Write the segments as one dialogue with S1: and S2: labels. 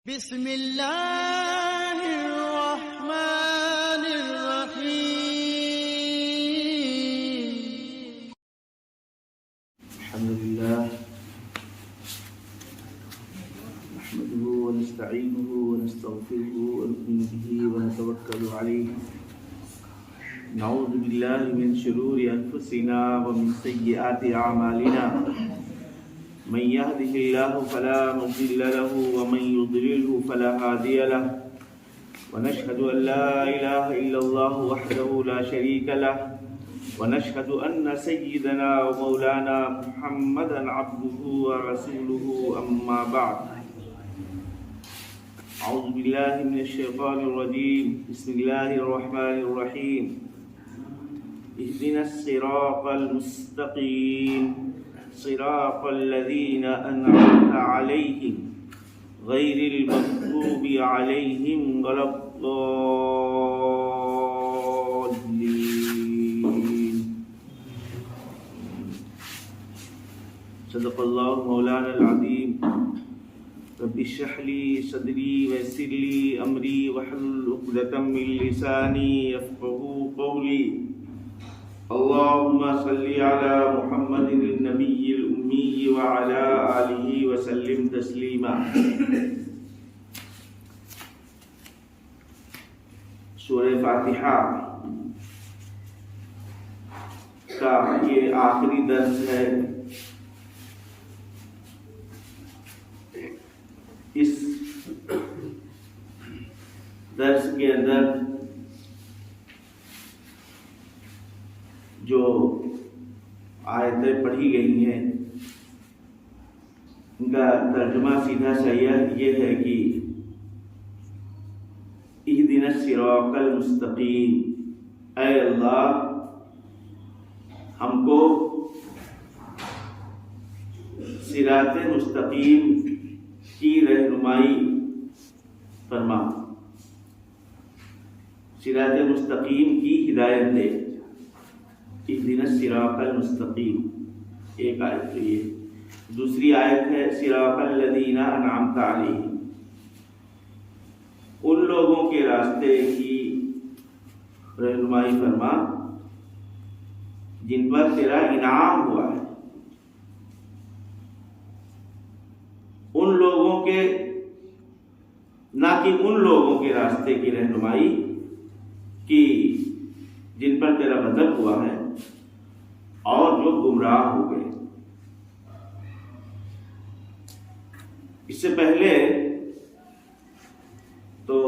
S1: بسم اللہ الرحمن الرحیم
S2: الحمد لله نحمده ونستعينه ونستغفره ونؤمن به ونتوكل عليه نعوذ بالله من شرور أنفسنا ومن سيئات أعمالنا من يهده الله فلا مضل له ومن يضلله فلا هادي له ونشهد أن لا إله إلا الله وحده لا شريك له ونشهد أن سيدنا ومولانا محمدا عبده ورسوله أما بعد أعوذ بالله من الشيطان الرجيم بسم الله الرحمن الرحيم اهدنا الصراط المستقيم صراط الذين أنعمت عليهم غير المغضوب عليهم ولا الضالين صدق الله مولانا العظيم رب اشرح لي صدري ويسر لي أمري واحلل عقدة من لساني يفقهوا قولي اللهم صل على محمد النبي الأمي وعلى آله وسلم تسليما سورہ فاتحہ کا یہ آخری درس ہے. اس درس کے اندر جو آیتیں پڑھی گئی ہیں ان کا ترجمہ سیدھا صحیح یہ ہے کہ اہدنا الصراط المستقیم، اے اللہ ہم کو صراط مستقیم کی رہنمائی فرما، صراط مستقیم کی ہدایت دے. اہدنا الصراط المستقیم ایک آیت تو یہ. دوسری آیت ہے صراط الذین انعمت علیہم، ان لوگوں کے راستے کی رہنمائی فرما جن پر تیرا انعام ہوا ہے. ان لوگوں کے، نہ کہ ان لوگوں کے راستے کی رہنمائی کی جن پر تیرا غضب ہوا ہے اور جو گمراہ ہو گئے. اس سے پہلے تو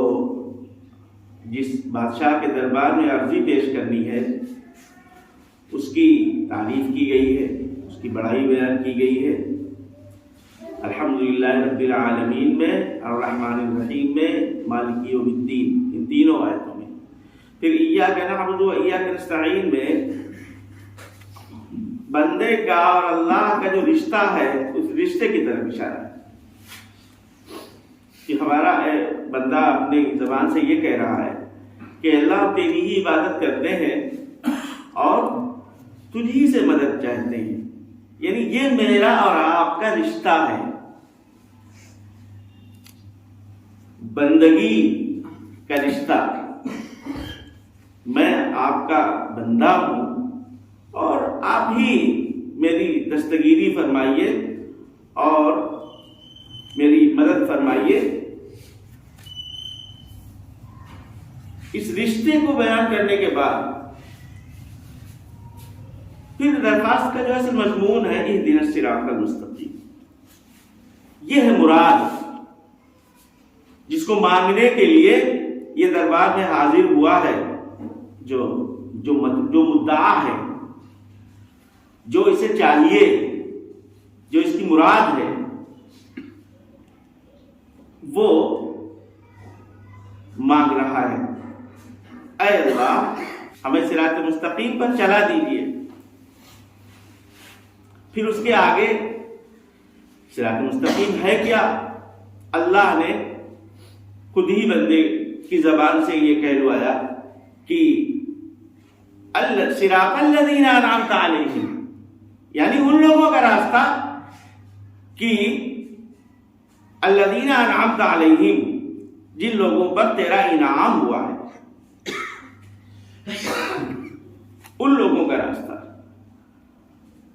S2: جس بادشاہ کے دربار میں عرضی پیش کرنی ہے اس کی تعریف کی گئی ہے، اس کی بڑائی بیان کی گئی ہے. الحمدللہ رب العالمین میں، الرحمن الرحیم میں، مالک یوم الدین، ان تینوں آیتوں میں. پھر ایاک نعبد و ایاک نستعین میں بندے کا اور اللہ کا جو رشتہ ہے اس رشتے کی طرف اشارہ ہے کہ ہمارا بندہ اپنی زبان سے یہ کہہ رہا ہے کہ اللہ تیری ہی عبادت کرتے ہیں اور تجھی سے مدد چاہتے ہیں. یعنی یہ میرا اور آپ کا رشتہ ہے، بندگی کا رشتہ. میں آپ کا بندہ ہوں اور آپ ہی میری دستگیری فرمائیے اور میری مدد فرمائیے. اس رشتے کو بیان کرنے کے بعد پھر درخواست کا جو اصل مضمون ہے اہدنا الصراط المستقیم، یہ ہے مراد جس کو مانگنے کے لیے یہ دربار میں حاضر ہوا ہے. جو مدعا ہے، جو اسے چاہیے، جو اس کی مراد ہے، وہ مانگ رہا ہے اے اللہ ہمیں صراط مستقیم پر چلا دیجیے. پھر اس کے آگے صراط مستقیم ہے کیا؟ اللہ نے خود ہی بندے کی زبان سے یہ کہلوایا کہ صراط الذین انعمت علیہم، یعنی ان لوگوں کا راستہ کہ الذین انعمت علیہم، جن لوگوں پر تیرا انعام ہوا ہے، ان لوگوں کا راستہ۔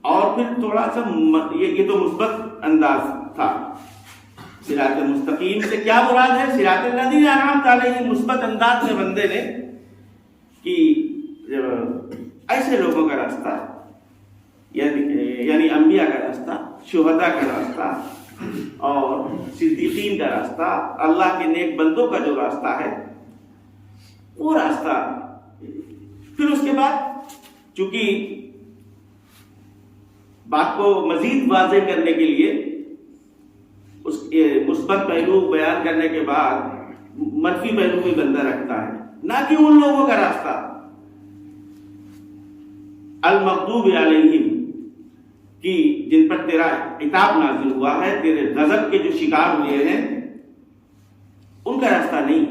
S2: اور پھر تھوڑا سا یہ تو مثبت انداز تھا۔ صراط مستقیم سے کیا مراد ہے؟ صراط الذین انعمت علیہم، مثبت انداز میں بندے نے کہ ایسے لوگوں کا راستہ، یعنی انبیاء کا راستہ، شہداء کا راستہ اور صدیقین کا راستہ، اللہ کے نیک بندوں کا جو راستہ ہے وہ راستہ۔ پھر اس کے بعد چونکہ بات کو مزید واضح کرنے کے لیے اس مثبت پہلو بیان کرنے کے بعد منفی پہلو بھی بندہ رکھتا ہے، نہ کہ ان لوگوں کا راستہ المغضوب علیہم، کہ جن پر تیرا عتاب نازل ہوا ہے، تیرے غضب کے جو شکار ہوئے ہیں، ان کا راستہ نہیں،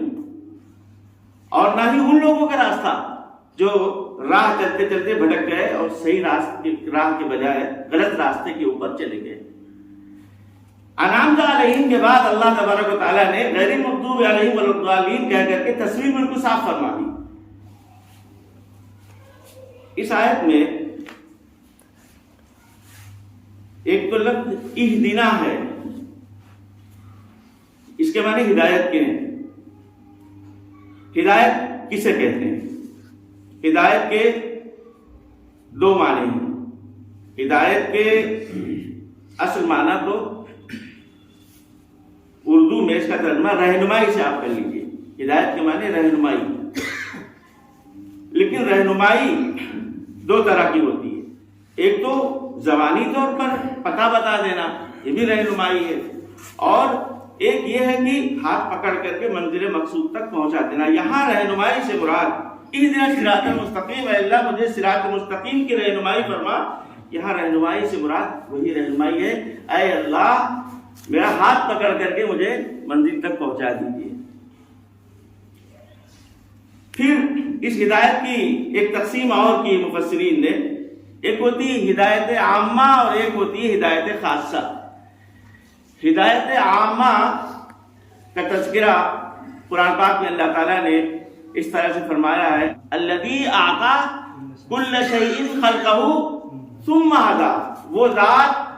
S2: اور نہ ہی ان لوگوں کا راستہ جو راہ چلتے چلتے بھٹک گئے اور صحیح راہ کے بجائے غلط راستے کے اوپر چلے گئے۔ انعمت علیہم کے بعد اللہ تبارک و تعالیٰ نے غیر المغضوب علیہم ولا الضالین کہہ کر کے تصویر بالکل صاف فرما دی۔ اس آیت میں ایک تو لفظ اہدنا ہے، اس کے معنی ہدایت کے ہیں۔ ہدایت کسے کہتے ہیں؟ ہدایت کے دو معنی ہیں۔ ہدایت کے اصل معنی تو اردو میں اس کا ترجمہ رہنمائی سے آپ کر لیجیے۔ ہدایت کے معنی رہنمائی، لیکن رہنمائی دو طرح کی ہوتی ہے۔ ایک تو زبانی طور پر پتہ بتا دینا، یہ بھی رہنمائی ہے، اور ایک یہ ہے کہ ہاتھ پکڑ کر کے منزل مقصود تک پہنچا دینا۔ یہاں رہنمائی سے مراد اہدنا صراط المستقیم، اے اللہ مجھے صراط مستقیم کی رہنمائی فرما۔ یہاں رہنمائی سے مراد وہی رہنمائی ہے، اے اللہ میرا ہاتھ پکڑ کر کے مجھے منزل تک پہنچا دیجیے۔ پھر اس ہدایت کی ایک تقسیم اور کی مفسرین نے، ایک ہوتی ہے ہدایت عامہ اور ایک ہوتی ہے ہدایت خاصہ۔ ہدایت عامہ کا تذکرہ قرآن پاک میں اللہ تعالیٰ نے اس طرح سے فرمایا ہے، الذی اعطی کل شیء خلقہ ثم ہدی، وہ ذات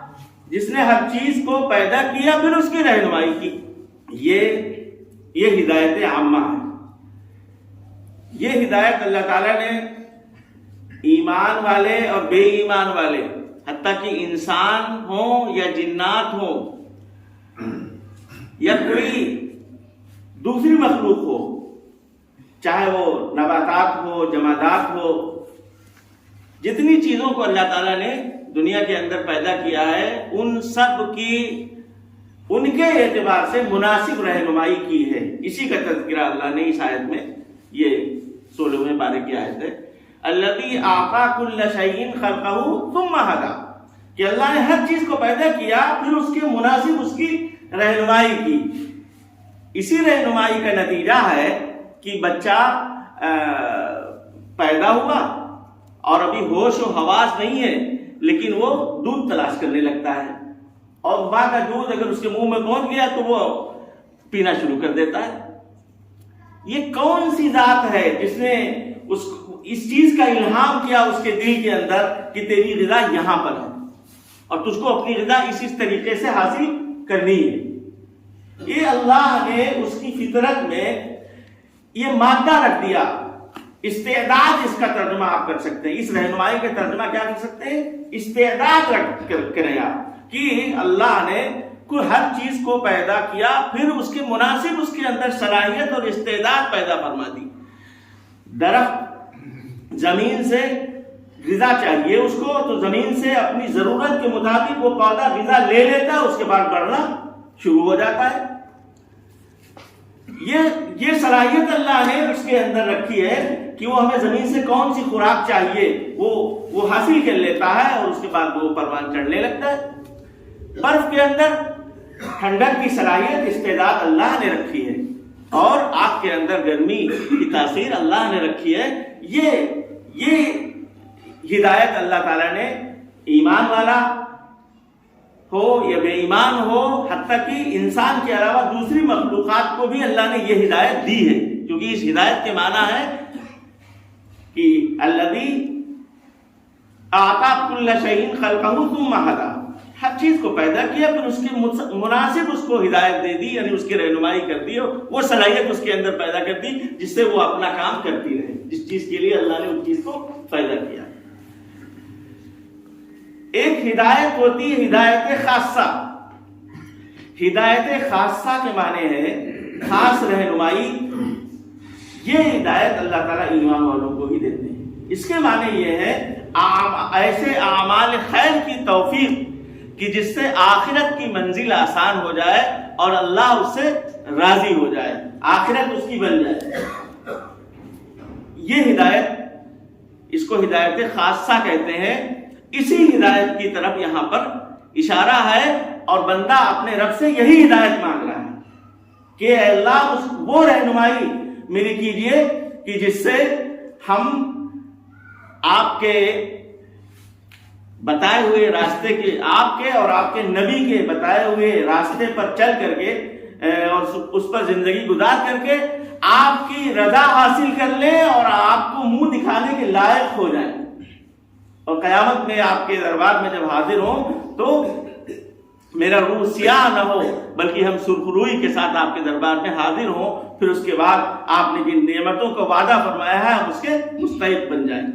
S2: جس نے ہر چیز کو پیدا کیا پھر اس کی رہنمائی کی۔ یہ ہدایت عامہ ہے۔ یہ ہدایت اللہ تعالیٰ نے ایمان والے اور بے ایمان والے، حتیٰ کہ انسان ہوں یا جنات ہوں یا کوئی دوسری مخلوق ہو، چاہے وہ نباتات ہو، جمادات ہو، جتنی چیزوں کو اللہ تعالیٰ نے دنیا کے اندر پیدا کیا ہے، ان سب کی ان کے اعتبار سے مناسب رہنمائی کی ہے۔ اسی کا تذکرہ اللہ نے اس آیت میں، یہ 16ویں پارے کی آیت ہے، الذی اعطی کل شیء خلقہ ثم ہدی، کہ اللہ نے ہر چیز کو پیدا کیا پھر اس کے مناسب اس کی رہنمائی کی۔ اسی رہنمائی کا نتیجہ ہے کہ بچہ پیدا ہوا اور ابھی ہوش و حواس نہیں ہے، لیکن وہ دودھ تلاش کرنے لگتا ہے، اور ماں کا دودھ اگر اس کے منہ میں پہنچ گیا تو وہ پینا شروع کر دیتا ہے۔ یہ کون سی ذات ہے جس نے اس چیز کا الہام کیا اس کے دل کے اندر کہ تیری غذا یہاں پر ہے اور تجھ کو اپنی غذا اس طریقے سے حاصل کرنی ہے؟ یہ اللہ نے اس کی فطرت میں یہ مادہ رکھ دیا۔ استعداد اس کا ترجمہ آپ کر سکتے ہیں، اس رہنمائی کا ترجمہ کیا کر سکتے ہیں؟ استعداد رکھ کریں آپ، کہ اللہ نے کوئی ہر چیز کو پیدا کیا پھر اس کے مناسب اس کے اندر صلاحیت اور استعداد پیدا فرما دی۔ درخت زمین سے غذا چاہیے اس کو، تو زمین سے اپنی ضرورت کے مطابق وہ پودا غذا لے لیتا ہے، اس کے بعد بڑھنا شروع ہو جاتا ہے۔ یہ صلاحیت اللہ نے اس کے اندر رکھی ہے کہ وہ ہمیں زمین سے کون سی خوراک چاہیے وہ حاصل کر لیتا ہے، اور اس کے بعد وہ پروان چڑھنے لگتا ہے۔ برف کے اندر ٹھنڈک کی صلاحیت استعداد اللہ نے رکھی ہے، اور آگ کے اندر گرمی کی تاثیر اللہ نے رکھی ہے۔ یہ ہدایت اللہ تعالیٰ نے ایمان والا ہو یا بے ایمان ہو، حتیٰ کہ انسان کے علاوہ دوسری مخلوقات کو بھی اللہ نے یہ ہدایت دی ہے، کیونکہ اس ہدایت کے معنی ہے کہ الذی اعطى كل شيء خلقه ثم هدى، ہر چیز کو پیدا کیا پھر اس کے مناسب اس کو ہدایت دے دی، یعنی اس کی رہنمائی کر دی، وہ صلاحیت اس کے اندر پیدا کر دی جس سے وہ اپنا کام کرتی رہے، جس چیز کے لیے اللہ نے اس چیز کو پیدا کیا۔ ایک ہدایت ہوتی ہے ہدایت خاصہ۔ ہدایت خاصہ کے معنی ہے خاص رہنمائی۔ یہ ہدایت اللہ تعالیٰ ایمان والوں کو ہی دیتے ہیں۔ اس کے معنی یہ ہے ایسے اعمال خیر کی توفیق کہ جس سے آخرت کی منزل آسان ہو جائے اور اللہ اس سے راضی ہو جائے، آخرت اس کی بن جائے۔ یہ ہدایت، اس کو ہدایت خاصہ کہتے ہیں۔ اسی ہدایت کی طرف یہاں پر اشارہ ہے اور بندہ اپنے رب سے یہی ہدایت مانگ رہا ہے کہ اے اللہ وہ رہنمائی میری کیجئے کہ جس سے ہم آپ کے بتائے ہوئے راستے کے، آپ کے اور آپ کے نبی کے بتائے ہوئے راستے پر چل کر کے اور اس پر زندگی گزار کر کے آپ کی رضا حاصل کر لیں اور آپ کو منہ دکھانے کے لائق ہو جائیں، اور قیامت میں آپ کے دربار میں جب حاضر ہوں تو میرا روح سیاہ نہ ہو بلکہ ہم سرخ روئی کے ساتھ آپ کے دربار میں حاضر ہوں، پھر اس کے بعد آپ نے جن نعمتوں کو وعدہ فرمایا ہے ہم اس کے مستحق بن جائیں۔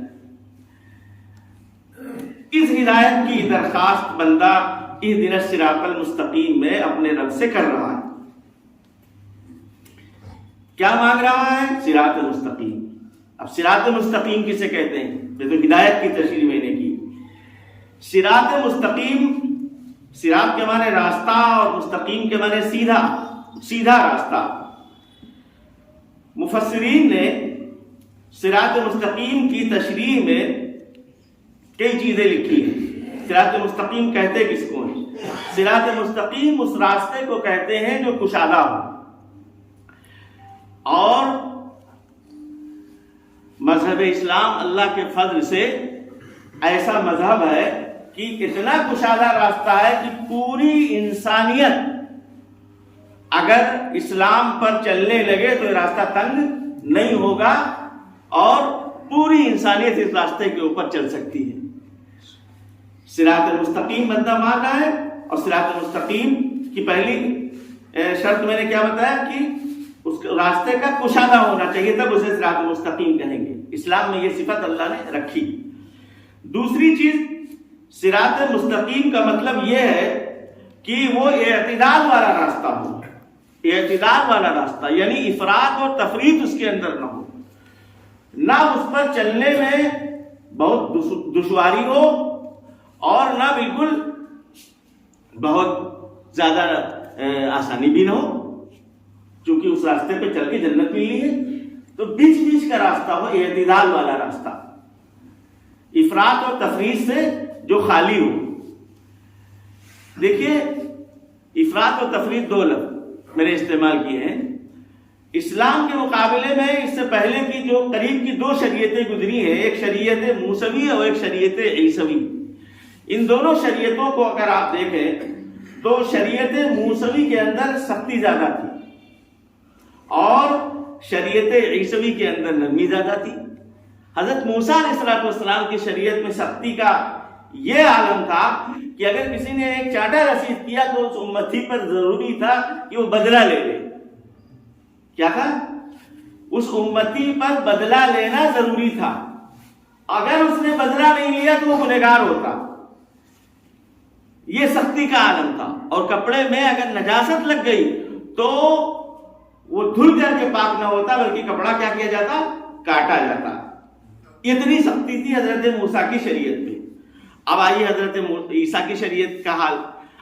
S2: اس ہدایت کی درخواست بندہ اہدنا الصراط المستقیم میں اپنے رب سے کر رہا ہے۔ کیا مانگ رہا ہے؟ صراط المستقیم۔ اب صراط مستقیم کسے کہتے ہیں؟ یہ تو ہدایت کی تشریح میں نے کی۔ صراط مستقیم، صراط کے معنی راستہ اور مستقیم کے معنی سیدھا، سیدھا راستہ۔ مفسرین نے صراط مستقیم کی تشریح میں کئی چیزیں لکھی ہیں۔ صراط مستقیم کہتے کس کو ہیں؟ صراط مستقیم اس راستے کو کہتے ہیں جو کشادہ ہو، اور مذہب اسلام اللہ کے فضل سے ایسا مذہب ہے کہ اتنا کشادہ راستہ ہے کہ پوری انسانیت اگر اسلام پر چلنے لگے تو یہ راستہ تنگ نہیں ہوگا اور پوری انسانیت اس راستے کے اوپر چل سکتی ہے۔ صراط المستقیم بندہ مانگا ہے، اور صراط المستقیم کی پہلی شرط میں نے کیا بتایا کہ اس راستے کا کشادہ ہونا چاہیے، تب اسے صراط المستقیم کہیں گے۔ اسلام میں یہ صفت اللہ نے رکھی۔ دوسری چیز، صراط مستقیم کا مطلب یہ ہے کہ وہ اعتدال والا راستہ ہو، اعتدال والا راستہ، یعنی افراط اور تفریط اس کے اندر نہ ہو، نہ اس پر چلنے میں بہت دشواری ہو اور نہ بالکل بہت زیادہ آسانی بھی نہ ہو، چونکہ اس راستے پہ چل کے جنت ملنی ہے، تو بیچ بیچ کا راستہ ہو، اعتدال والا راستہ، افراط اور تفریط سے جو خالی ہو۔ دیکھیے، افراط اور تفریط دو لفظ میں نے استعمال کیے ہیں۔ اسلام کے مقابلے میں اس سے پہلے کی جو قریب کی دو شریعتیں گزری ہیں، ایک شریعت موسوی اور ایک شریعت عیسوی، ان دونوں شریعتوں کو اگر آپ دیکھیں تو شریعت موسوی کے اندر سختی زیادہ تھی اور شریعت عیسوی کے اندر نرمی زیادہ تھی۔ حضرت موسیٰ علیہ السلام کی شریعت میں سختی کا یہ عالم تھا کہ اگر کسی نے ایک چاٹا رسید کیا تو اس امتی پر ضروری تھا کہ وہ بدلہ لے لے۔ کیا تھا؟ اس امتی پر بدلہ لینا ضروری تھا، اگر اس نے بدلہ نہیں لیا تو وہ گنہگار ہوتا۔ یہ سختی کا عالم تھا، اور کپڑے میں اگر نجاست لگ گئی تو وہ دھل کر کے پاک نہ ہوتا بلکہ کپڑا کیا کیا جاتا؟ کاٹا جاتا۔ اتنی سختی تھی حضرت موسیٰ کی شریعت میں۔ اب آئیے حضرت عیسیٰ کی شریعت کا حال۔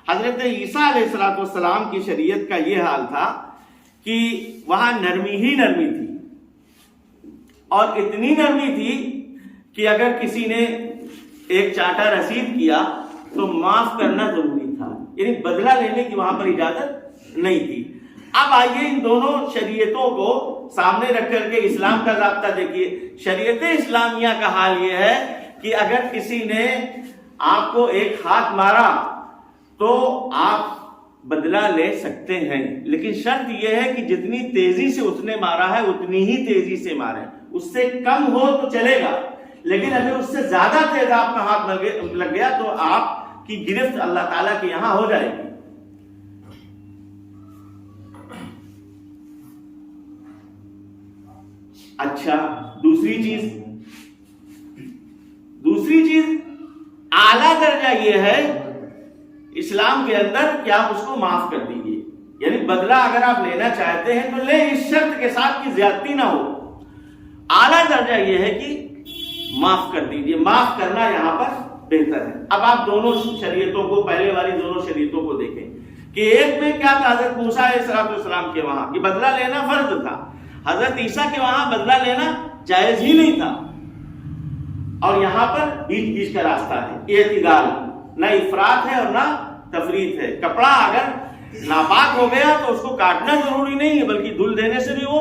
S2: حضرت عیسیٰ علیہ السلام کی شریعت کا یہ حال تھا کہ وہاں نرمی ہی نرمی تھی، اور اتنی نرمی تھی کہ اگر کسی نے ایک چاٹا رسید کیا تو معاف کرنا ضروری تھا، یعنی بدلہ لینے کی وہاں پر اجازت نہیں تھی۔ اب آئیے ان دونوں شریعتوں کو سامنے رکھ کر کے اسلام کا ضابطہ دیکھیے۔ شریعت اسلامیہ کا حال یہ ہے کہ اگر کسی نے آپ کو ایک ہاتھ مارا تو آپ بدلہ لے سکتے ہیں، لیکن شرط یہ ہے کہ جتنی تیزی سے اس نے مارا ہے اتنی ہی تیزی سے مارے، اس سے کم ہو تو چلے گا، لیکن اگر اس سے زیادہ تیز آپ کا ہاتھ لگ گیا تو آپ کی گرفت اللہ تعالیٰ کے یہاں ہو جائے گی۔ اچھا، دوسری چیز اعلیٰ درجہ یہ ہے اسلام کے اندر کہ آپ اس کو معاف کر دیجیے، یعنی بدلہ اگر آپ لینا چاہتے ہیں تو لیں، اس شرط کے ساتھ کہ زیادتی نہ ہو۔ اعلیٰ درجہ یہ ہے کہ معاف کر دیجیے، معاف کرنا یہاں پر بہتر ہے۔ اب آپ دونوں شریعتوں کو، پہلے والی دونوں شریعتوں کو دیکھیں کہ ایک میں کیا تھا، حضرت موسیٰ علیہ السلام کے وہاں کہ بدلہ لینا فرض تھا، حضرت عیسیٰ کے وہاں بدلہ لینا جائز ہی نہیں تھا، اور یہاں پر بیچ کا راستہ ہے، اعتدال، نہ افراط ہے اور نہ تفریط ہے۔ کپڑا اگر ناپاک ہو گیا تو اس کو کاٹنا ضروری نہیں ہے، بلکہ دھل دینے سے بھی وہ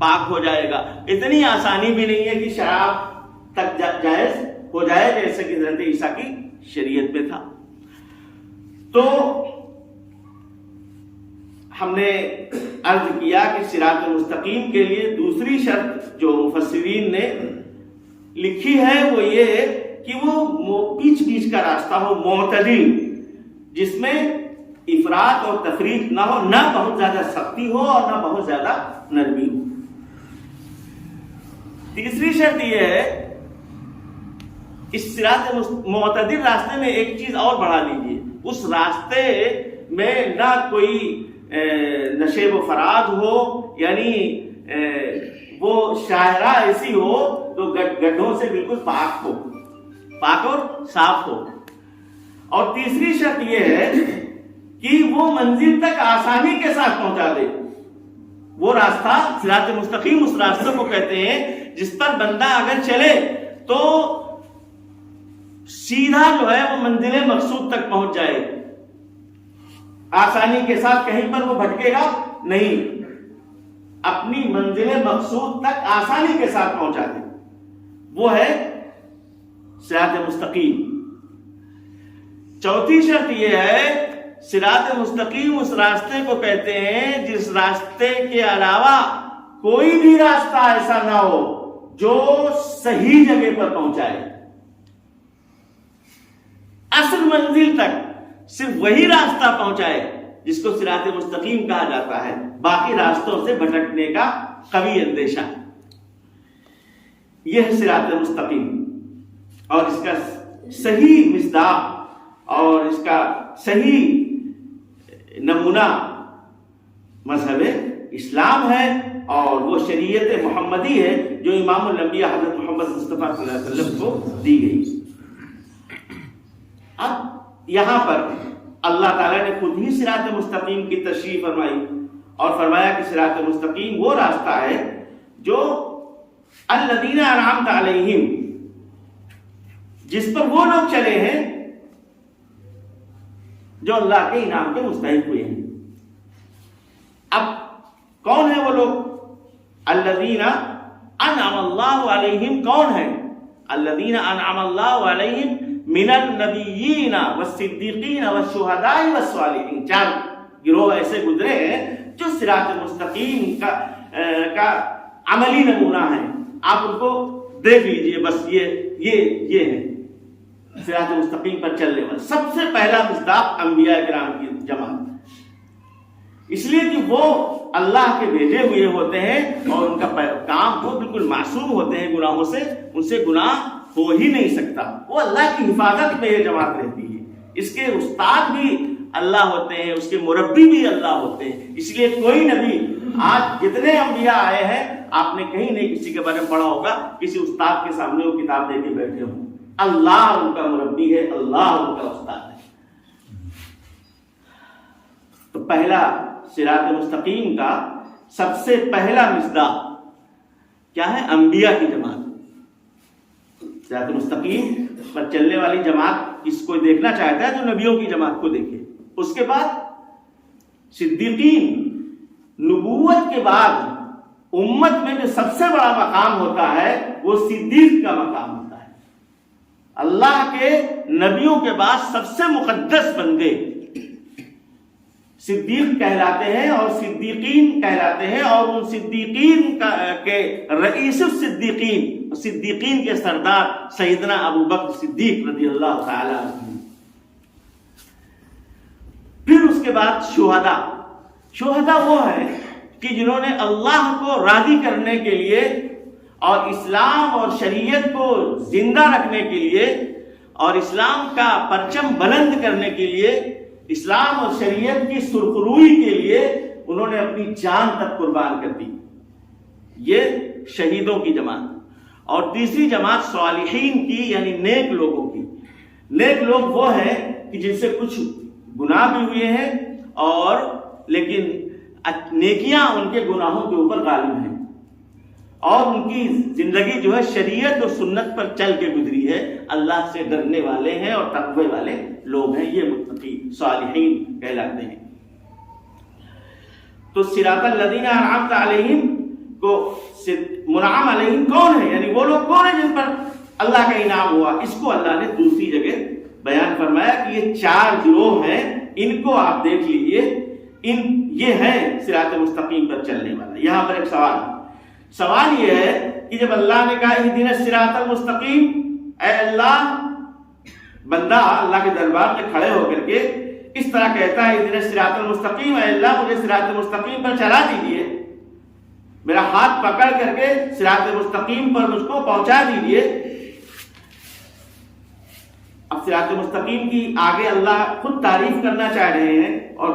S2: پاک ہو جائے گا۔ اتنی آسانی بھی نہیں ہے کہ شراب تک جائز ہو جائے جیسے کہ حضرت عیسیٰ کی شریعت میں تھا۔ تو ہم نے عرض کیا کہ صراط مستقیم کے لیے دوسری شرط جو مفسرین نے لکھی ہے وہ یہ ہے کہ وہ بیچ کا راستہ ہو، معتدل، جس میں افراط اور تفریط نہ ہو، نہ بہت زیادہ سختی ہو اور نہ بہت زیادہ نرمی ہو۔ تیسری شرط یہ ہے، اس صراط معتدل راستے میں ایک چیز اور بڑھا لیجیے، اس راستے میں نہ کوئی نشیب و فراد ہو، یعنی وہ شاہراہ ایسی ہو تو گڈھوں سے بالکل پاک اور صاف ہو۔ اور تیسری شرط یہ ہے کہ وہ منزل تک آسانی کے ساتھ پہنچا دے۔ وہ راستہ صراط مستقیم اس راستے کو کہتے ہیں جس پر بندہ اگر چلے تو سیدھا جو ہے وہ منزل مقصود تک پہنچ جائے، آسانی کے ساتھ، کہیں پر وہ بھٹکے گا نہیں، اپنی منزل مقصود تک آسانی کے ساتھ پہنچا دے، وہ ہے صراط مستقیم۔ چوتھی شرط یہ ہے، صراط مستقیم اس راستے کو کہتے ہیں جس راستے کے علاوہ کوئی بھی راستہ ایسا نہ ہو جو صحیح جگہ پر پہنچائے، اصل منزل تک صرف وہی راستہ پہنچائے جس کو صراط مستقیم کہا جاتا ہے، باقی راستوں سے بھٹکنے کا قوی اندیشہ۔ یہ ہے صراط مستقیم، اور اس کا صحیح مصداق اور اس کا صحیح نمونہ مذہب اسلام ہے، اور وہ شریعت محمدی ہے جو امام الانبیاء حضرت محمد مصطفیٰ صلی اللہ علیہ وسلم کو دی گئی۔ اب یہاں پر اللہ تعالیٰ نے خود ہی صراط مستقیم کی تشریح فرمائی اور فرمایا کہ صراط مستقیم وہ راستہ ہے جو الذین انعمت علیہم، جس پر وہ لوگ چلے ہیں جو اللہ کے انعام کے مستحق ہوئے ہیں۔ اب کون ہیں وہ لوگ؟ الذین انعم اللہ علیہم کون ہیں؟ الذین انعم اللہ علیہم من النبیین والصدیقین والشہداء والصالحین، 4 گروہ ایسے گزرے ہیں جو صراط مستقیم کا عملی نمونہ ہے۔ آپ ان کو دیکھ لیجئے، بس یہ ہے صراط مستقیم پر چلنے والا۔ سب سے پہلا مصداق انبیاء کرام کی جماعت، اس لیے کہ وہ اللہ کے بھیجے ہوئے ہوتے ہیں اور ان کا کام وہ بالکل معصوم ہوتے ہیں گناہوں سے، ان سے گناہ ہو ہی نہیں سکتا، وہ اللہ کی حفاظت میں یہ جماعت رہتی ہے۔ اس کے استاد بھی اللہ ہوتے ہیں، اس کے مربی بھی اللہ ہوتے ہیں۔ اس لیے کوئی نبی، آج جتنے انبیاء آئے ہیں آپ نے کہیں نہیں کسی کے بارے میں پڑھا ہوگا کسی استاد کے سامنے وہ کتاب دے کے بیٹھے ہوں۔ اللہ ان کا مربی ہے، اللہ ان کا استاد ہے۔ تو پہلا صراط مستقیم کا سب سے پہلا مصداق کیا ہے؟ انبیاء کی جماعت۔ صراط مستقیم پر چلنے والی جماعت اس کو دیکھنا چاہتا ہے تو نبیوں کی جماعت کو دیکھے۔ اس کے بعد صدیقین، نبوت کے بعد امت میں جو سب سے بڑا مقام ہوتا ہے وہ صدیق کا مقام ہوتا ہے۔ اللہ کے نبیوں کے بعد سب سے مقدس بندے صدیق کہلاتے ہیں اور صدیقین کہلاتے ہیں، اور ان صدیقین کے رئیس الصدیقین، صدیقین کے سردار سیدنا ابو بکر صدیق رضی اللہ تعالی عنہ۔ پھر اس کے بعد شہداء وہ ہیں کہ جنہوں نے اللہ کو راضی کرنے کے لیے اور اسلام اور شریعت کو زندہ رکھنے کے لیے اور اسلام کا پرچم بلند کرنے کے لیے، اسلام اور شریعت کی سرخروئی کے لیے انہوں نے اپنی جان تک قربان کر دی، یہ شہیدوں کی جماعت۔ اور تیسری جماعت صالحین کی، یعنی نیک لوگوں کی۔ نیک لوگ وہ ہیں کہ جن سے کچھ گناہ بھی ہوئے ہیں اور لیکن نیکیاں ان کے گناہوں کے اوپر غالب ہیں، اور ان کی زندگی جو ہے شریعت اور سنت پر چل کے گزری ہے، اللہ سے ڈرنے والے ہیں اور تقوی والے لوگ ہیں، یہ متقی صالحین کہلاتے ہیں۔ تو صراط الذین انعمت علیہم کو منعم علیہم کون ہے، یعنی وہ لوگ کون ہیں جن پر اللہ کا انعام ہوا، اس کو اللہ نے دوسری جگہ بیان فرمایا کہ یہ 4 گروہ ہیں، ان کو آپ دیکھ لیجئے، یہ ہیں صراط مستقیم پر چلنے والا۔ یہاں پر ایک سوال یہ ہے کہ جب اللہ نے کہا اہدنا الصراط المستقیم، اے اللہ، بندہ اللہ کے دربار میں کھڑے ہو کر کے اس طرح کہتا ہے اہدنا الصراط المستقیم، اے اللہ مجھے صراط مستقیم پر چلا دیجئے، میرا ہاتھ پکڑ کر کے صراط مستقیم پر مجھ کو پہنچا دیجئے۔ اب صراط مستقیم کی آگے اللہ خود تعریف کرنا چاہ رہے ہیں اور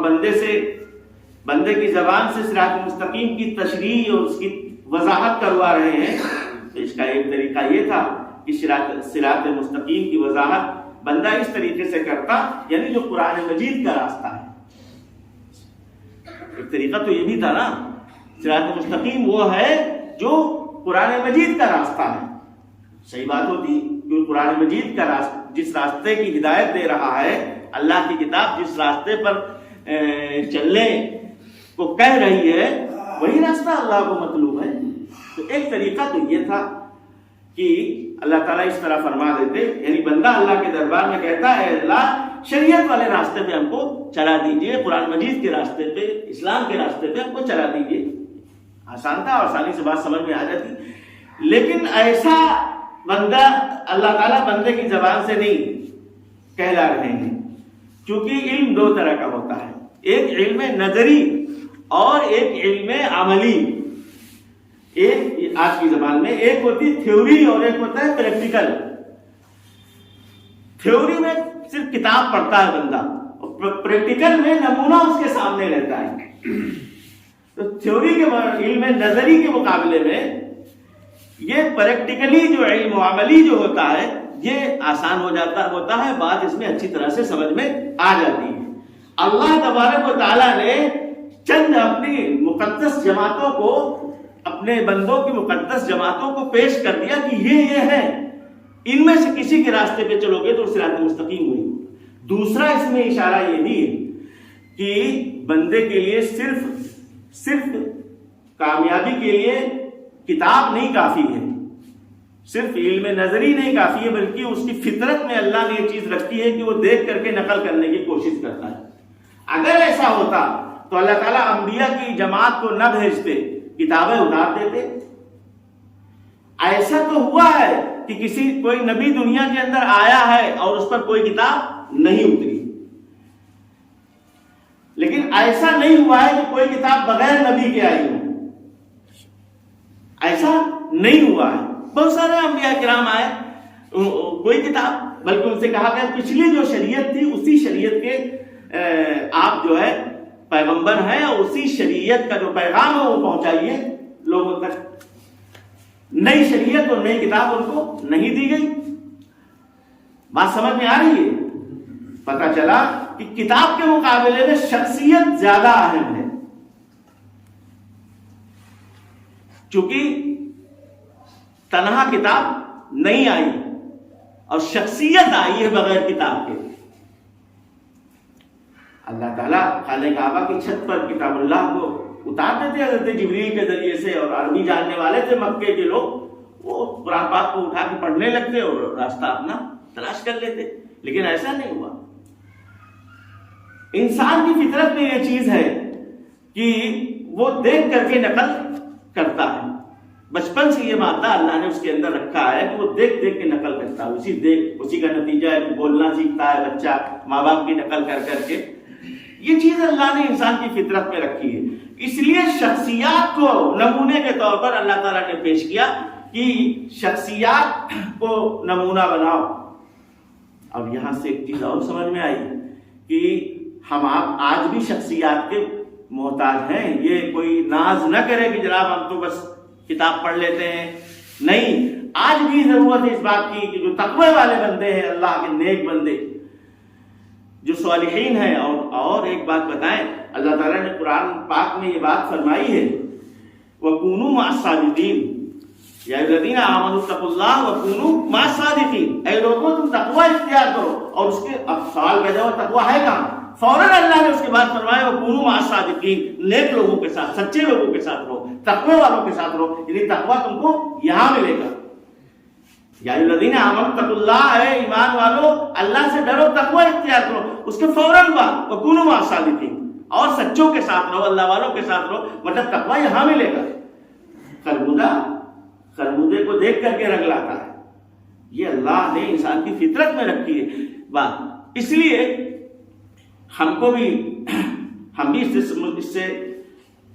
S2: بندے کی زبان سے صراط مستقیم کی تشریح اور اس کی وضاحت کروا رہے ہیں۔ تو اس کا ایک طریقہ یہ تھا کہ صراط مستقیم کی وضاحت بندہ اس طریقے سے کرتا، یعنی جو قرآن مجید کا راستہ ہے۔ ایک طریقہ تو یہ بھی تھا نا، صراط مستقیم وہ ہے جو قرآن مجید کا راستہ ہے، صحیح بات ہوتی کہ قرآن مجید کا راستہ جس راستے کی ہدایت دے رہا ہے، اللہ کی کتاب جس راستے پر چلنے کو کہہ رہی ہے، وہی راستہ اللہ کو مطلوب ہے۔ تو ایک طریقہ تو یہ تھا کہ اللہ تعالیٰ اس طرح فرما دیتے، یعنی بندہ اللہ کے دربار میں کہتا ہے اللہ شریعت والے راستے پہ ہم کو چلا دیجئے، قرآن مجید کے راستے پہ، اسلام کے راستے پہ ہم کو چلا دیجئے۔ آسان تھا، آسانی سے بات سمجھ میں آ جاتی۔ لیکن ایسا بندہ اللہ تعالیٰ بندے کی زبان سے نہیں کہلا رہے ہیں، کیونکہ علم 2 طرح کا ہوتا ہے، ایک علم نظری اور ایک علم عملی۔ ایک آج کی زبان میں ایک ہوتی تھیوری اور ایک ہوتا ہے پریکٹیکل۔ تھیوری میں صرف کتاب پڑھتا ہے بندہ، اور پریکٹیکل میں نمونہ اس کے سامنے رہتا ہے۔ تو تھیوری کے علم نظری کے مقابلے میں یہ پریکٹیکلی جو علم عملی جو ہوتا ہے یہ آسان ہوتا ہے، بات اس میں اچھی طرح سے سمجھ میں آ جاتی ہے۔ اللہ تبارک و تعالیٰ نے چند اپنی مقدس جماعتوں کو، اپنے بندوں کی مقدس جماعتوں کو پیش کر دیا کہ یہ ہے، ان میں سے کسی کے راستے پہ چلو گے تو صراط مستقیم ہوئی۔ دوسرا اس میں اشارہ یہ بھی ہے کہ بندے کے لیے صرف کامیابی کے لیے کتاب نہیں کافی ہے، صرف علم نظری نہیں کافی ہے، بلکہ اس کی فطرت میں اللہ نے یہ چیز رکھی ہے کہ وہ دیکھ کر کے نقل کرنے کی کوشش کرتا ہے۔ اگر ایسا ہوتا تو اللہ تعالیٰ انبیاء کی جماعت کو نہ بھیجتے، کتابیں اتار دیتے۔ ایسا تو ہوا ہے کہ کوئی نبی دنیا کے اندر آیا ہے اور اس پر کوئی کتاب نہیں اتری، لیکن ایسا نہیں ہوا ہے کہ کوئی کتاب بغیر نبی کے آئی ہو، ایسا نہیں ہوا ہے۔ بہت سارے انبیاء کرام آئے، کوئی کتاب، بلکہ ان سے کہا گیا پچھلی جو شریعت تھی اسی شریعت کے آپ جو ہے پیغمبر ہیں، اور اسی شریعت کا جو پیغام ہے وہ پہنچائیے لوگوں تک۔ نئی شریعت اور نئی کتاب ان کو نہیں دی گئی۔ بات سمجھ میں آ رہی ہے؟ پتہ چلا کہ کتاب کے مقابلے میں شخصیت زیادہ اہم ہے، چونکہ تنہا کتاب نہیں آئی اور شخصیت آئی ہے بغیر کتاب کے۔ اللہ تعالیٰ خانہ کعبہ کی چھت پر کتاب اللہ کو اتار دیتے حضرت جبریل کے ذریعے سے، اور عربی جاننے والے تھے مکے کے لوگ، وہ قرآن پاک کو اٹھا کے پڑھنے لگتے اور راستہ اپنا تلاش کر لیتے، لیکن ایسا نہیں ہوا۔ انسان کی فطرت میں یہ چیز ہے کہ وہ دیکھ کر کے نقل کرتا ہے، بچپن سے یہ مادہ اللہ نے اس کے اندر رکھا ہے کہ وہ دیکھ دیکھ کے نقل کرتا ہے، اسی کا نتیجہ ہے کہ بولنا سیکھتا ہے بچہ ماں باپ کی نقل کر کر کے۔ یہ چیز اللہ نے انسان کی فطرت میں رکھی ہے، اس لیے شخصیات کو نمونے کے طور پر اللہ تعالیٰ نے پیش کیا کہ شخصیات کو نمونہ بناؤ۔ اب یہاں سے ایک چیز اور سمجھ میں آئی کہ ہم آپ آج بھی شخصیات کے محتاج ہیں۔ یہ کوئی ناز نہ کرے کہ جناب ہم تو بس کتاب پڑھ لیتے ہیں، نہیں، آج بھی ضرورت ہے اس بات کی کہ جو تقوی والے بندے ہیں، اللہ کے نیک بندے جو صالحین ہیں، اور ایک بات بتائیں، اللہ تعالیٰ نے قرآن پاک میں یہ بات فرمائی ہے وَكُونُوا مَعَ الصَّادِقِينَ یا الذین آمنوا اتقوا اللہ وَكُونُوا مَعَ الصَّادِقِينَ، اے لوگوں تم تقوی اختیار کرو۔ اور اس کے اب سوال پیدا ہوا تقوی ہے کہاں؟ فوراً اللہ نے اس کے بعد فرمایا وَكُونُوا مَعَ الصَّادِقِينَ، نیک لوگوں کے ساتھ، سچے لوگوں کے ساتھ رہو، تقوی والوں کے ساتھ رہو، یعنی تقوی تم کو یہاں ملے گا۔ یا الذین آمنوا اتقوا اللہ، اے ایمان والو اللہ سے ڈرو، تقوی اختیار کرو۔ اس کے فوراً بعد وَكُونُوا مَعَ الصَّادِقِينَ، اور سچوں کے ساتھ رہو، اللہ والوں کے ساتھ رہو، مطلب تقوی یہاں ملے گا۔ خربودے کو دیکھ کر کے رنگ لاتا ہے، یہ اللہ نے انسان کی فطرت میں رکھی ہے بات۔ اس لیے ہم بھی اس سے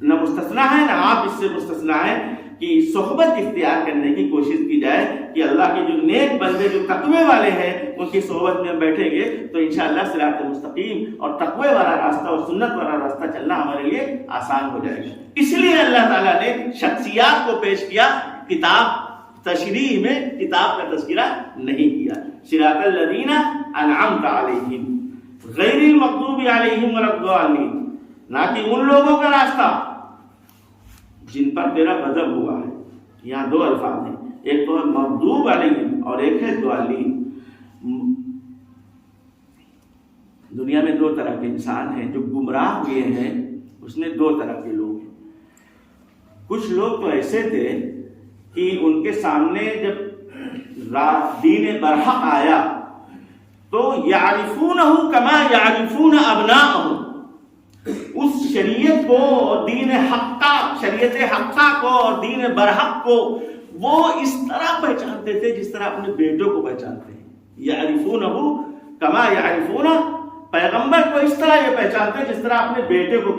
S2: نہ مستثنا ہے، نہ آپ اس سے مستثنا ہے کہ صحبت اختیار کرنے کی کوشش کی جائے کہ اللہ کے جو نیک بندے جو تقوی والے ہیں ان کی صحبت میں ہم بیٹھیں گے تو انشاءاللہ صراط مستقیم اور تقوی والا راستہ اور سنت والا راستہ چلنا ہمارے لیے آسان ہو جائے گا۔ اس لیے اللہ تعالیٰ نے شخصیات کو پیش کیا، کتاب تشریح میں کتاب کا تذکرہ نہیں کیا۔ صراط الذین انعمت علیہم غیر المغضوب علیہم ولا الضالین، نہ کہ ان لوگوں کا راستہ جن پر تیرا غضب ہوا ہے۔ یہاں دو الفاظ ہیں، ایک تو ہے مغضوب علیہم اور ایک ہے ضالین۔ دنیا میں دو طرح کے انسان ہیں جو گمراہ ہوئے ہیں، اس میں دو طرح کے لوگ ہیں۔ کچھ لوگ تو ایسے تھے کہ ان کے سامنے جب دین برحق آیا تو یعرفونہ کما یعرفون ابناءہم، اس شریعت کو اور دین حقہ، شریعت حقہ کو اور دین برحق کو وہ اس طرح پہچانتے تھے جس طرح اپنے بیٹوں کو پہچانتے ہیں۔ یعرفونہ کما یعرفون، پیغمبر کو اس طرح یہ پہچانتے ہیں جس طرح اپنے بیٹوں کو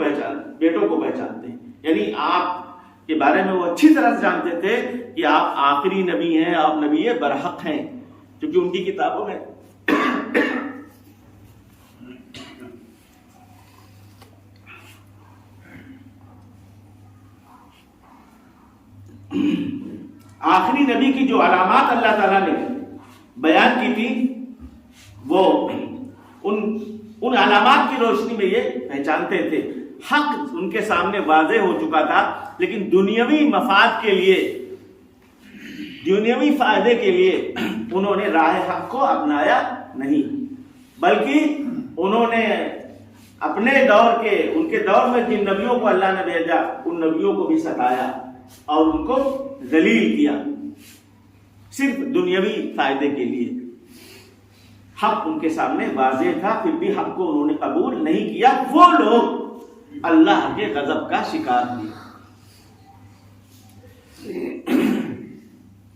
S2: پہچانتے ہیں۔ یعنی آپ کے بارے میں وہ اچھی طرح سے جانتے تھے کہ آپ آخری نبی ہیں، آپ نبی برحق ہیں، کیونکہ ان کی کتابوں میں آخری نبی کی جو علامات اللہ تعالیٰ نے بیان کی تھی وہ ان علامات کی روشنی میں یہ پہچانتے تھے۔ حق ان کے سامنے واضح ہو چکا تھا، لیکن دنیاوی مفاد کے لیے، دنیاوی فائدے کے لیے انہوں نے راہ حق کو اپنایا نہیں، بلکہ انہوں نے اپنے دور کے، ان کے دور میں جن نبیوں کو اللہ نے بھیجا ان نبیوں کو بھی ستایا اور ان کو ذلیل کیا، صرف دنیاوی فائدے کے لیے۔ حق ان کے سامنے واضح تھا، پھر بھی حق کو انہوں نے قبول نہیں کیا۔ وہ لوگ اللہ کے غضب کا شکار ہوئے،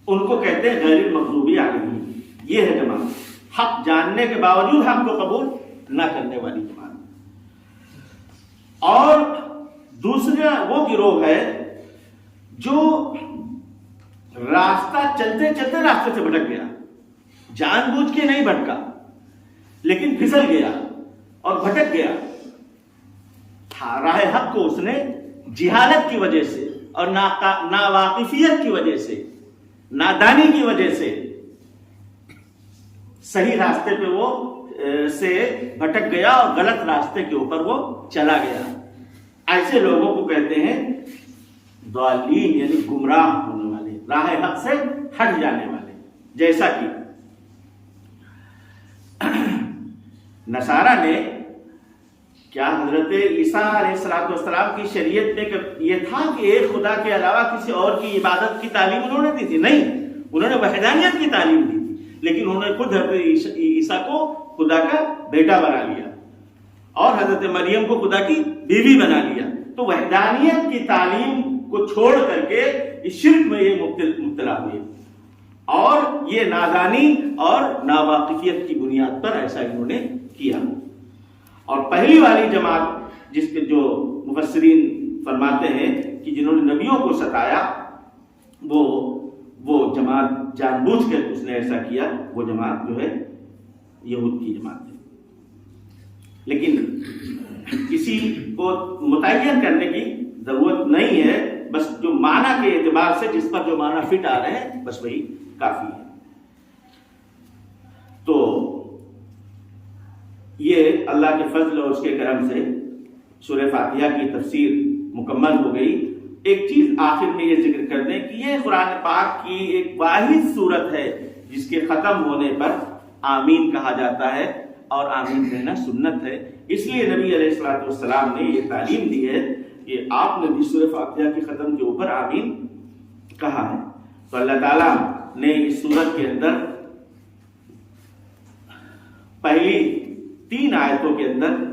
S2: ان کو کہتے ہیں غیر المغضوب علیہم۔ یہ ہے جماعت، حق جاننے کے باوجود حق کو قبول نہ کرنے والی جماعت۔ اور دوسرا وہ گروہ ہے جو راستہ چلتے چلتے راستے سے بھٹک گیا، جان بوجھ کے نہیں بھٹکا لیکن پھسل گیا اور بھٹک گیا۔ راہ حق کو اس نے جہالت کی وجہ سے اور ناواقفیت کی وجہ سے، نادانی کی وجہ سے صحیح راستے پہ وہ سے بھٹک گیا اور غلط راستے کے اوپر وہ چلا گیا۔ ایسے لوگوں کو کہتے ہیں ضالین، یعنی گمراہ ہونے والے، راہ حق سے ہٹ جانے والے۔ جیسا کہ نصارہ نے کیا حضرت عیسیٰ علیہ السلام کی شریعت میں یہ تھا کہ ایک خدا کے علاوہ کسی اور کی عبادت کی تعلیم انہوں نے دی تھی؟ نہیں، انہوں نے وحدانیت کی تعلیم دی تھی، لیکن انہوں نے خود حضرت عیسیٰ کو خدا کا بیٹا بنا لیا اور حضرت مریم کو خدا کی بیوی بنا لیا. تو وحدانیت کی تعلیم کو چھوڑ کر کے اس شرک میں یہ مبتلا ہوئے اور یہ نادانی اور ناواقفیت کی بنیاد پر ایسا انہوں نے کیا. اور پہلی والی جماعت جس کے جو مفسرین فرماتے ہیں کہ جنہوں نے نبیوں کو ستایا وہ جماعت جان بوجھ کر اس نے ایسا کیا، وہ جماعت جو ہے یہود کی جماعت ہے. لیکن کسی کو متعین کرنے کی ضرورت نہیں ہے، بس جو معنی کے اعتبار سے جس پر جو معنی فٹ آ رہے ہیں بس وہی کافی ہے. تو یہ اللہ کے فضل اور اس کے کرم سے سورہ فاتحہ کی تفسیر مکمل ہو گئی. ایک چیز آخر میں یہ ذکر کر دیں کہ یہ قرآن پاک کی ایک واحد صورت ہے جس کے ختم ہونے پر آمین کہا جاتا ہے اور آمین کہنا سنت ہے. اس لیے نبی علیہ الصلوۃ والسلام نے یہ تعلیم دی ہے کہ آپ نے بھی سورہ فاتحہ کے ختم کے اوپر آمین کہا ہے. تو اللہ تعالیٰ نے اس سورت کے اندر پہلی 3 آیتوں کے اندر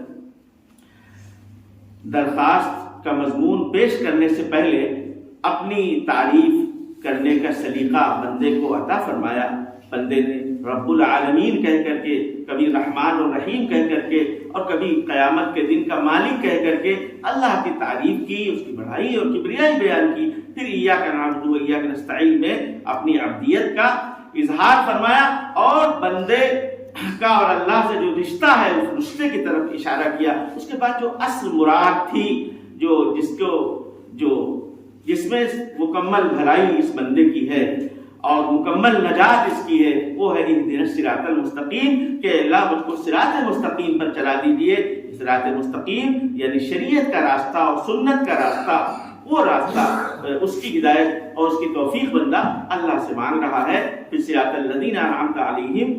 S2: درخواست کا مضمون پیش کرنے سے پہلے اپنی تعریف کرنے کا سلیقہ بندے کو عطا فرمایا. بندے نے رب العالمین کہہ کر کے، کبھی رحمان اور رحیم کہہ کر کے، اور کبھی قیامت کے دن کا مالک کہہ کر کے اللہ کی تعریف کی، اس کی بڑائی اور کبریائی بیان کی. پھر ایاک نعبد و ایاک نستعین میں اپنی عبدیت کا اظہار فرمایا اور بندے کا اور اللہ سے جو رشتہ ہے اس رشتے کی طرف اشارہ کیا. اس کے بعد جو اصل مراد تھی، جس میں مکمل بھلائی اس بندے کی ہے اور مکمل نجات اس کی ہے، وہ ہے اہدنا الصراط المستقیم، کہ اللہ مجھ کو صراط مستقیم پر چلا دیجئے. صراط مستقیم یعنی شریعت کا راستہ اور سنت کا راستہ، وہ راستہ، اس کی ہدایت اور اس کی توفیق بندہ اللہ سے مانگ رہا ہے. پھر صراط الذین انعمت علیہم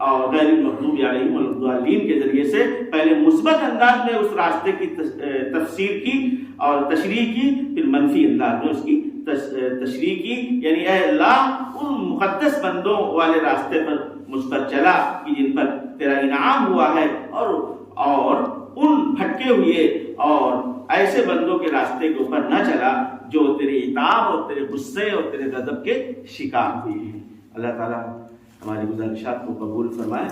S2: اور غیر المغضوب علیہم ولا الضالین کے ذریعے سے پہلے مثبت انداز میں اس راستے کی تفسیر کی اور تشریح کی، پھر منفی انداز میں اس کی تشریح کی، یعنی اے اللہ ان مقدس بندوں والے راستے پر مجھ پر چلا کہ جن پر تیرا انعام ہوا ہے، اور ان بھٹکے ہوئے اور ایسے بندوں کے راستے کے اوپر نہ چلا جو تیرے عتاب اور تیرے غصے اور تیرے غضب کے شکار ہوئے ہیں. اللہ تعالیٰ ہماری گزارشات کو قبول فرمائے.